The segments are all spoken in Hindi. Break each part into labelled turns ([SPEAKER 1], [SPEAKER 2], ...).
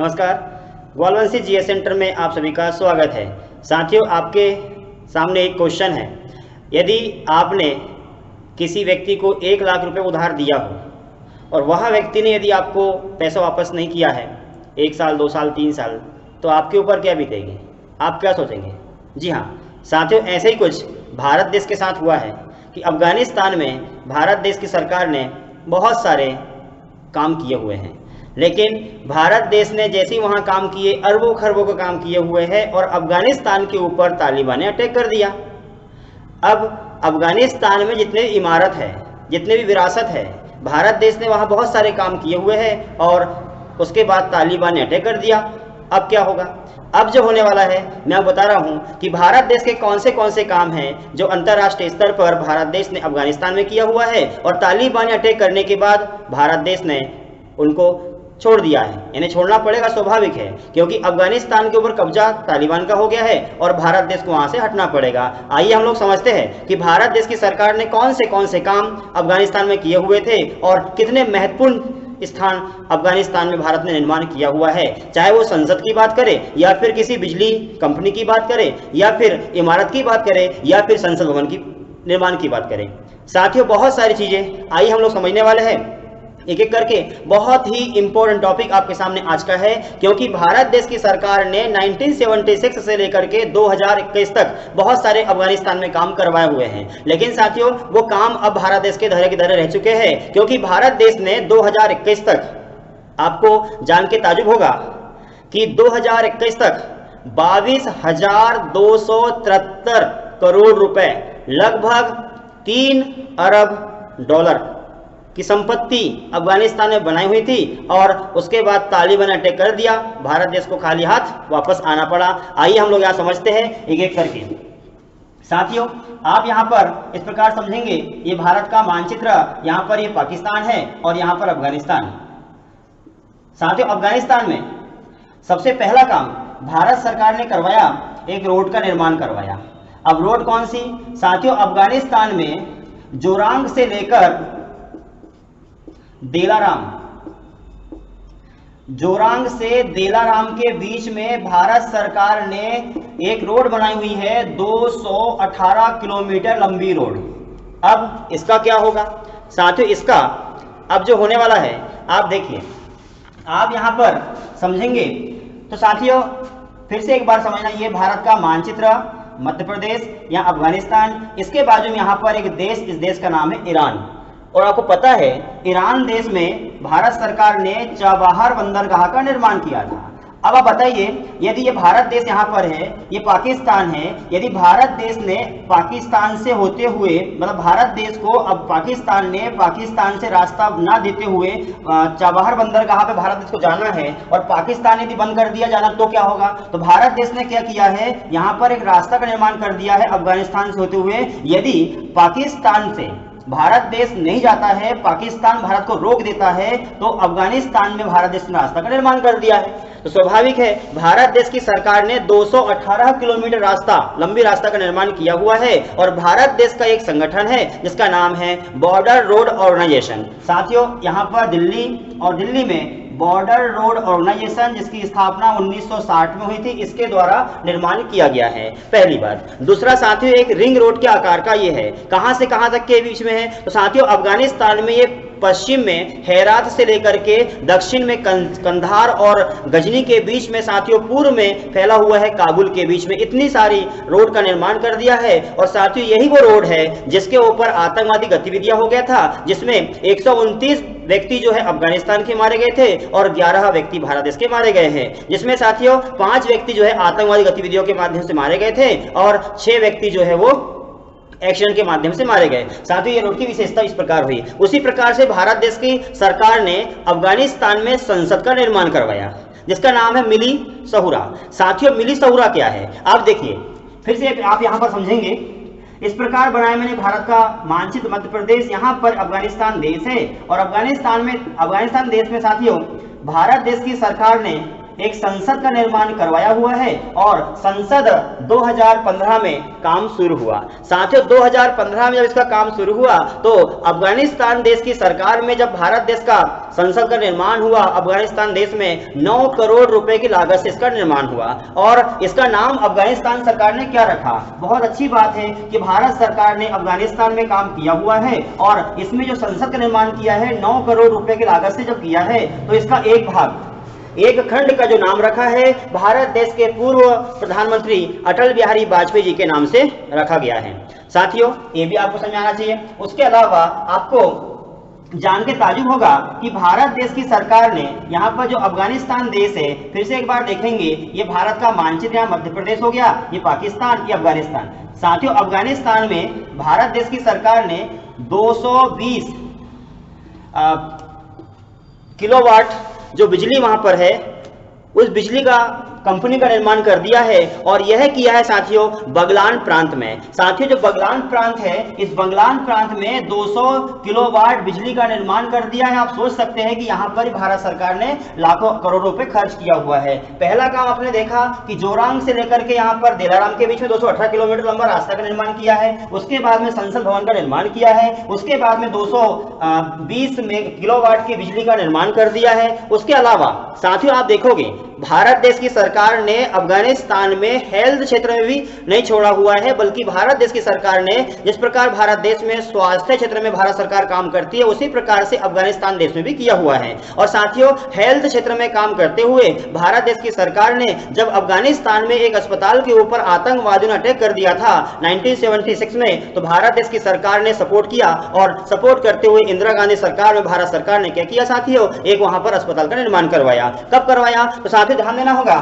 [SPEAKER 1] नमस्कार, ग्वालवंशी जीएस सेंटर में आप सभी का स्वागत है। साथियों, आपके सामने एक क्वेश्चन है। यदि आपने किसी व्यक्ति को 1 लाख रुपए उधार दिया हो और वह व्यक्ति ने यदि आपको पैसा वापस नहीं किया है 1 साल, 2 साल, 3 साल, तो आपके ऊपर क्या बीतेगी? आप क्या सोचेंगे? जी हाँ साथियों, ऐसे ही कुछ भारत देश के साथ हुआ है कि अफगानिस्तान में भारत देश की सरकार ने बहुत सारे काम किए हुए हैं, लेकिन भारत देश ने जैसे ही वहाँ काम किए, अरबों खरबों का काम किए हुए हैं और अफगानिस्तान के ऊपर तालिबान ने अटैक कर दिया। अब अफगानिस्तान में जितने भी इमारत है, जितने भी विरासत है, भारत देश ने वहाँ बहुत सारे काम किए हुए हैं और उसके बाद तालिबान ने अटैक कर दिया। अब क्या होगा? अब जो होने वाला है मैं आपको बता रहा हूँ कि भारत देश के कौन से काम हैं जो अंतर्राष्ट्रीय स्तर पर भारत देश ने अफगानिस्तान में किया हुआ है और तालिबान ने अटैक करने के बाद भारत देश ने उनको छोड़ दिया है। इन्हें छोड़ना पड़ेगा, स्वाभाविक है, क्योंकि अफगानिस्तान के ऊपर कब्जा तालिबान का हो गया है और भारत देश को वहां से हटना पड़ेगा। आइए हम लोग समझते हैं कि भारत देश की सरकार ने कौन से काम अफगानिस्तान में किए हुए थे और कितने महत्वपूर्ण स्थान अफगानिस्तान में भारत ने निर्माण किया हुआ है। चाहे वो संसद की बात करें या फिर किसी बिजली कंपनी की बात करें या फिर इमारत की बात करें या फिर संसद भवन की निर्माण की बात करें। साथियों, बहुत सारी चीजें आइए हम लोग समझने वाले हैं एक एक करके। बहुत ही इंपॉर्टेंट टॉपिक आपके सामने आज का है, क्योंकि भारत देश की सरकार ने 1976 से लेकर के 2021 तक बहुत सारे अफगानिस्तान में काम करवाए हुए हैं, लेकिन साथियों वो काम अब भारत देश के धरे की धरे रह चुके हैं, क्योंकि भारत देश ने 2021 तक, आपको जान के ताजुब होगा कि 2021 तक 22,273 करोड़ रुपए, लगभग 3 अरब डॉलर की संपत्ति अफगानिस्तान में बनाई हुई थी और उसके बाद तालिबान ने अटैक कर दिया। भारत देश को खाली हाथ वापस आना पड़ा। आइए हम लोग यहाँ समझते हैं एक एक करके। साथियों, आप यहाँ पर इस प्रकार समझेंगे, ये भारत का मानचित्र, यहाँ पर ये पाकिस्तान है और यहाँ पर अफगानिस्तान। साथियों, अफगानिस्तान में सबसे पहला काम भारत सरकार ने करवाया, एक रोड का निर्माण करवाया। अब रोड कौन सी? साथियों, अफगानिस्तान में जोरांग से लेकर देलाराम, जोरांग से देलाराम के बीच में भारत सरकार ने एक रोड बनाई हुई है, 218 किलोमीटर लंबी रोड। अब इसका क्या होगा? साथियों, इसका अब जो होने वाला है, आप देखिए, आप यहां पर समझेंगे तो साथियों फिर से एक बार समझना, ये भारत का मानचित्र, मध्य प्रदेश या अफगानिस्तान, इसके बाजू में यहां पर एक देश, इस देश का नाम है ईरान। और आपको पता है ईरान देश में भारत सरकार ने चाबहार बंदरगाह का निर्माण किया था। अब आप बताइए, यदि ये भारत देश यहाँ पर है, ये पाकिस्तान है, यदि भारत देश ने पाकिस्तान से होते हुए, मतलब भारत देश को अब पाकिस्तान ने पाकिस्तान से रास्ता ना देते हुए चाबहार बंदरगाह पे भारत देश को जाना है और पाकिस्तान यदि बंद कर दिया जाना तो क्या होगा? तो भारत देश ने क्या किया है, यहाँ पर एक रास्ता का निर्माण कर दिया है अफगानिस्तान से होते हुए। यदि पाकिस्तान से भारत देश नहीं जाता है, पाकिस्तान भारत को रोक देता है, तो अफगानिस्तान में भारत देश ने रास्ता का निर्माण कर दिया है। तो स्वाभाविक है भारत देश की सरकार ने 218 किलोमीटर रास्ता, लंबी रास्ता का निर्माण किया हुआ है और भारत देश का एक संगठन है जिसका नाम है बॉर्डर रोड ऑर्गेनाइजेशन। साथियों, यहाँ पर दिल्ली में बॉर्डर रोड ऑर्गेनाइजेशन, जिसकी स्थापना 1960 में हुई थी, इसके द्वारा निर्माण किया गया है, पहली बात। दूसरा साथियों, एक रिंग रोड के आकार का ये है, कहां से कहां तक के बीच में है? तो साथियों, अफगानिस्तान में ये पश्चिम में हेरात से लेकर के दक्षिण में कंधार और गजनी के बीच में, साथियों पूर्व में फैला हुआ है काबुल के बीच में। इतनी सारी रोड का निर्माण कर दिया है और साथियों यही वो रोड है जिसके ऊपर आतंकवादी गतिविधियां हो गया था, जिसमें 129 व्यक्ति जो है अफगानिस्तान के मारे गए थे और 11 व्यक्ति भारत देश के मारे गए हैं, जिसमें साथियों 5 व्यक्ति जो है आतंकवादी गतिविधियों के माध्यम से मारे गए थे और 6 व्यक्ति जो है वो एक्शन के माध्यम से मारे गए। साथियों, ये रोड की विशेषता इस प्रकार हुई। उसी प्रकार से भारत देश की सरकार ने अफगानिस्तान में संसद का निर्माण करवाया, जिसका नाम है मिली सहूरा। साथियों, मिली सहूरा क्या है? आप देखिए, फिर से आप यहां पर समझेंगे, इस प्रकार बनाया मैंने भारत का मानचित्र, मध्य प्रदेश, यहाँ पर अफगानिस्तान देश है और अफगानिस्तान देश में साथियों भारत देश की सरकार ने एक संसद का निर्माण करवाया हुआ है और संसद 2015 में काम शुरू हुआ। साथियों 2015 में जब इसका काम शुरू हुआ तो अफगानिस्तान देश की सरकार में जब भारत देश का संसद का निर्माण हुआ, अफगानिस्तान देश में 9 करोड़ रुपए की लागत से इसका निर्माण हुआ और इसका नाम अफगानिस्तान सरकार ने क्या रखा? बहुत अच्छी बात है कि भारत सरकार ने अफगानिस्तान में काम किया हुआ है और इसमें जो संसद का निर्माण किया है 9 करोड़ रुपए की लागत से जब किया है तो इसका एक भाग, एक खंड का जो नाम रखा है भारत देश के पूर्व प्रधानमंत्री अटल बिहारी वाजपेयी जी के नाम से रखा गया है। साथियों ये भी आपको समझ आना चाहिए। उसके अलावा आपको जान के ताजुब होगा कि भारत देश की सरकार ने यहाँ पर जो अफगानिस्तान देश है, फिर से एक बार देखेंगे, ये भारत का मानचित्र, यहाँ मध्य प्रदेश हो गया, ये पाकिस्तान, ये अफगानिस्तान। साथियों अफगानिस्तान में भारत देश की सरकार ने 220 किलोवाट जो बिजली वहां पर है, उस बिजली का कंपनी का निर्माण कर दिया है और यह किया है साथियों बगलान प्रांत में। साथियों जो बगलान प्रांत है, इस बगलान प्रांत में 200 किलोवाट बिजली का निर्माण कर दिया है। आप सोच सकते हैं कि यहाँ पर भारत सरकार ने लाखों करोड़ रुपए खर्च किया हुआ है। पहला काम आपने देखा कि जोरांग से लेकर के यहाँ पर दिलाराम के बीच में 218 किलोमीटर लंबा रास्ता का निर्माण किया है। उसके बाद में संसद भवन का निर्माण किया है। उसके बाद में 220 किलोवाट की बिजली का निर्माण कर दिया है। उसके अलावा साथियों आप देखोगे भारत देश की सरकार ने अफगानिस्तान में हेल्थ क्षेत्र में भी नहीं छोड़ा हुआ है, बल्कि भारत देश की सरकार ने जिस प्रकार भारत देश में स्वास्थ्य क्षेत्र में भारत सरकार काम करती है, उसी प्रकार से अफगानिस्तान देश में भी किया हुआ है। और साथियों हेल्थ क्षेत्र में काम करते हुए भारत देश की सरकार ने जब अफगानिस्तान में एक अस्पताल के ऊपर आतंकवादियों ने अटैक कर दिया था 1976 में, तो भारत देश की सरकार ने सपोर्ट किया और सपोर्ट करते हुए इंदिरा गांधी सरकार में भारत सरकार ने क्या किया साथियों, एक वहां पर अस्पताल का निर्माण करवाया। कब करवाया? तो साथियों ध्यान देना होगा,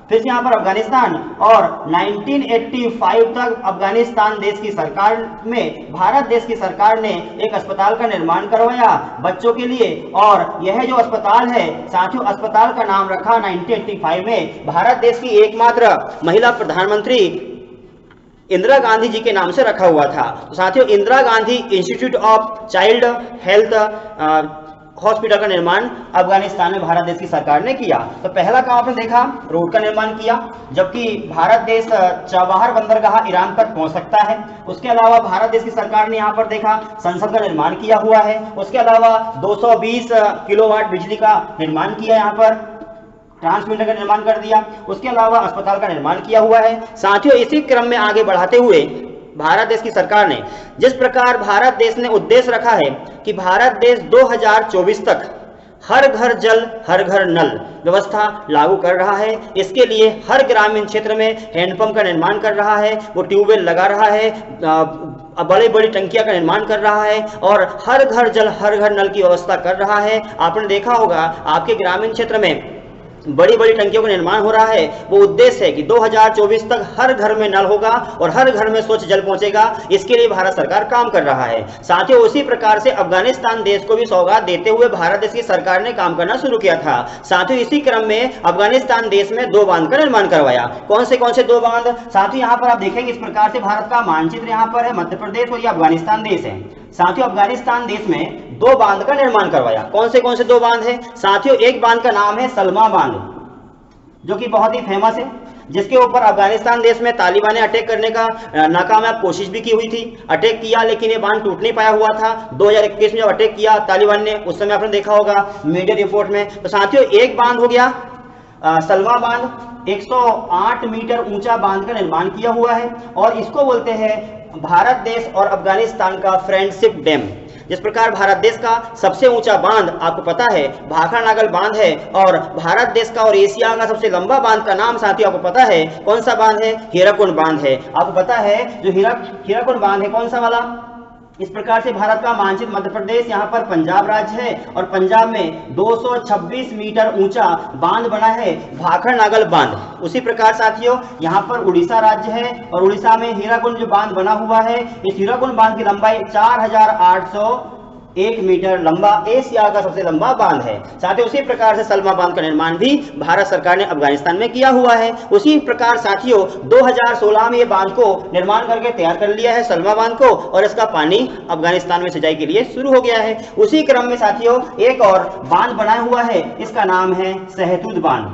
[SPEAKER 1] फिर से यहाँ पर अफगानिस्तान और 1985 तक अफगानिस्तान देश की सरकार में भारत देश की सरकार ने एक अस्पताल का निर्माण करवाया बच्चों के लिए। और यह जो अस्पताल है साथियों, अस्पताल का नाम रखा 1985 में भारत देश की एकमात्र महिला प्रधानमंत्री इंदिरा गांधी जी के नाम से रखा हुआ था। तो साथियों Indira Gandhi institute of child health hospital का निर्माण अफगानिस्तान में भारत देश की सरकार ने किया। तो पहला काम आपने देखा रोड का निर्माण किया, जबकि भारत देश चाबहार बंदरगाह ईरान तक पहुंच सकता है। उसके अलावा भारत देश की सरकार ने यहाँ पर देखा संसद का निर्माण किया हुआ है। उसके अलावा 220 किलोवाट बिजली का निर्माण किया, यहाँ पर ट्रांसमीटर का निर्माण कर दिया। उसके अलावा अस्पताल का निर्माण किया हुआ है। साथियों इसी क्रम में आगे बढ़ाते हुए भारत देश की सरकार ने जिस प्रकार भारत देश ने उद्देश्य रखा है कि भारत देश 2024 तक हर घर जल हर घर नल व्यवस्था लागू कर रहा है। इसके लिए हर ग्रामीण क्षेत्र में हैंडपंप का निर्माण कर रहा है, वो ट्यूबवेल लगा रहा है, बड़ी बड़ी टंकियां का निर्माण कर रहा है और हर घर जल हर घर नल की व्यवस्था कर रहा है। आपने देखा होगा आपके ग्रामीण क्षेत्र में बड़ी बड़ी टंकियों का निर्माण हो रहा है। वो उद्देश्य है कि 2024 तक हर घर में नल होगा और हर घर में स्वच्छ जल पहुंचेगा। इसके लिए भारत सरकार काम कर रहा है। साथियों उसी प्रकार से अफगानिस्तान देश को भी सौगात देते हुए भारत देश की सरकार ने काम करना शुरू किया था। साथियों इसी क्रम में अफगानिस्तान देश में 2 बांध का निर्माण करवाया। कौन से 2 बांध? साथियों यहाँ पर आप देखेंगे इस प्रकार से भारत का मानचित्र यहाँ पर है, मध्य प्रदेश और ये अफगानिस्तान देश है। साथियों अफगानिस्तान देश में 2 बांध का निर्माण करवाया। कौन से 2 बांध है? साथियों एक बांध का नाम है सलमा बांध, जो कि बहुत ही फेमस है, जिसके ऊपर अफगानिस्तान देश में तालिबान ने अटैक करने का नाकामयाब कोशिश भी की हुई थी। अटैक किया लेकिन ये बांध टूट नहीं पाया हुआ था। 2021 में जब अटैक किया तालिबान ने, उस समय आपने देखा होगा मीडिया रिपोर्ट में। तो साथियों एक बांध हो गया सलमा बांध, 108 मीटर ऊंचा बांध का निर्माण किया हुआ है और इसको बोलते हैं भारत देश और अफगानिस्तान का फ्रेंडशिप डैम। जिस प्रकार भारत देश का सबसे ऊंचा बांध आपको पता है भाखड़ा नागल बांध है और भारत देश का और एशिया का सबसे लंबा बांध का नाम साथियों आपको पता है कौन सा बांध है? हीराकुंड बांध है। आपको पता है जो हीराकुंड बांध है कौन सा वाला? इस प्रकार से भारत का मानचित्र मध्य प्रदेश, यहाँ पर पंजाब राज्य है और पंजाब में 226 मीटर ऊंचा बांध बना है भाखड़ नागल बांध। उसी प्रकार साथियों यहाँ पर उड़ीसा राज्य है और उड़ीसा में हीराकुंड जो बांध बना हुआ है, इस हीराकुंड बांध की लंबाई 4801 मीटर लंबा एशिया का सबसे लंबा बांध है। साथियों उसी प्रकार से सलमा बांध का निर्माण भी भारत सरकार ने अफगानिस्तान में किया हुआ है। उसी प्रकार साथियों 2016 में ये बांध को निर्माण करके तैयार कर लिया है सलमा बांध को, और इसका पानी अफगानिस्तान में सिंचाई के लिए शुरू हो गया है। उसी क्रम में साथियों एक और बांध बना हुआ है, इसका नाम है सहतूत बांध।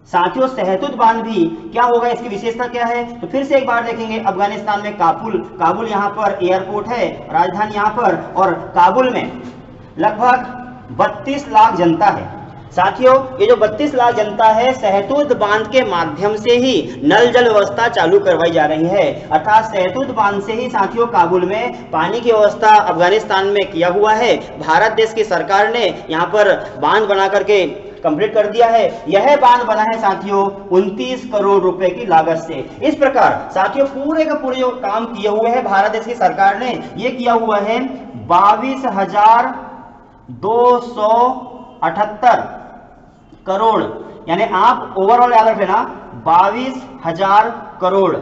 [SPEAKER 1] साथियों सहतूत बांध भी क्या होगा, इसकी विशेषता क्या है, तो फिर से एक बार देखेंगे। अफगानिस्तान में काबुल यहाँ पर एयरपोर्ट है, राजधानी यहाँ पर, और काबुल में लगभग 32 लाख जनता है। साथियों ये जो 32 लाख जनता है, सहतूत बांध के माध्यम से ही नल जल व्यवस्था चालू करवाई जा रही है। अर्थात सहतूत बांध से ही साथियों काबुल में पानी की व्यवस्था अफगानिस्तान में किया हुआ है। भारत देश की सरकार ने यहाँ पर बांध बना करके कंप्लीट कर दिया है। यह बांध बना है साथियों 29 करोड़ रुपए की लागत से। इस प्रकार साथियों पूरे का पूरे जो काम किए हुए हैं भारत देश की सरकार ने, ये किया हुआ है 22,278 करोड़, यानी आप ओवरऑल याद रखें ना, 22,000 करोड़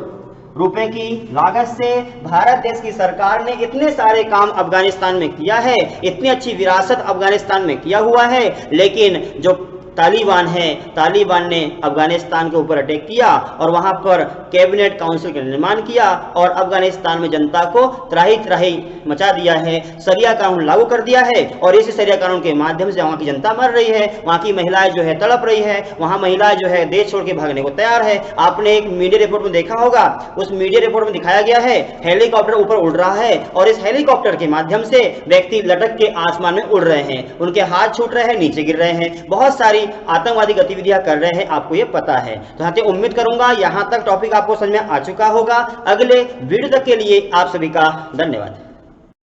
[SPEAKER 1] रुपए की लागत से भारत देश की सरकार ने इतने सारे काम अफगानिस्तान में किया है, इतनी अच्छी विरासत अफगानिस्तान में किया हुआ है। लेकिन जो तालिबान है, तालिबान ने अफगानिस्तान के ऊपर अटैक किया और वहां पर कैबिनेट काउंसिल का निर्माण किया और अफगानिस्तान में जनता को त्राही त्राही मचा दिया है, शरिया कानून लागू कर दिया है और इस शरिया कानून के माध्यम से वहां की जनता मर रही है, वहां की महिलाएं जो है तड़प रही है, वहां महिलाएं जो है देश छोड़ के भागने को तैयार है। आपने एक मीडिया रिपोर्ट में देखा होगा, उस मीडिया रिपोर्ट में दिखाया गया है हेलीकॉप्टर ऊपर उड़ रहा है और इस हेलीकॉप्टर के माध्यम से व्यक्ति लटक के आसमान में उड़ रहे हैं, उनके हाथ छूट रहे हैं, नीचे गिर रहे हैं, बहुत सारी आतंकवादी गतिविधियां कर रहे हैं, आपको ये पता है। तो साथियों उम्मीद करूंगा यहां तक टॉपिक आपको समझ में आ चुका होगा। अगले वीडियो तक के लिए आप सभी का धन्यवाद।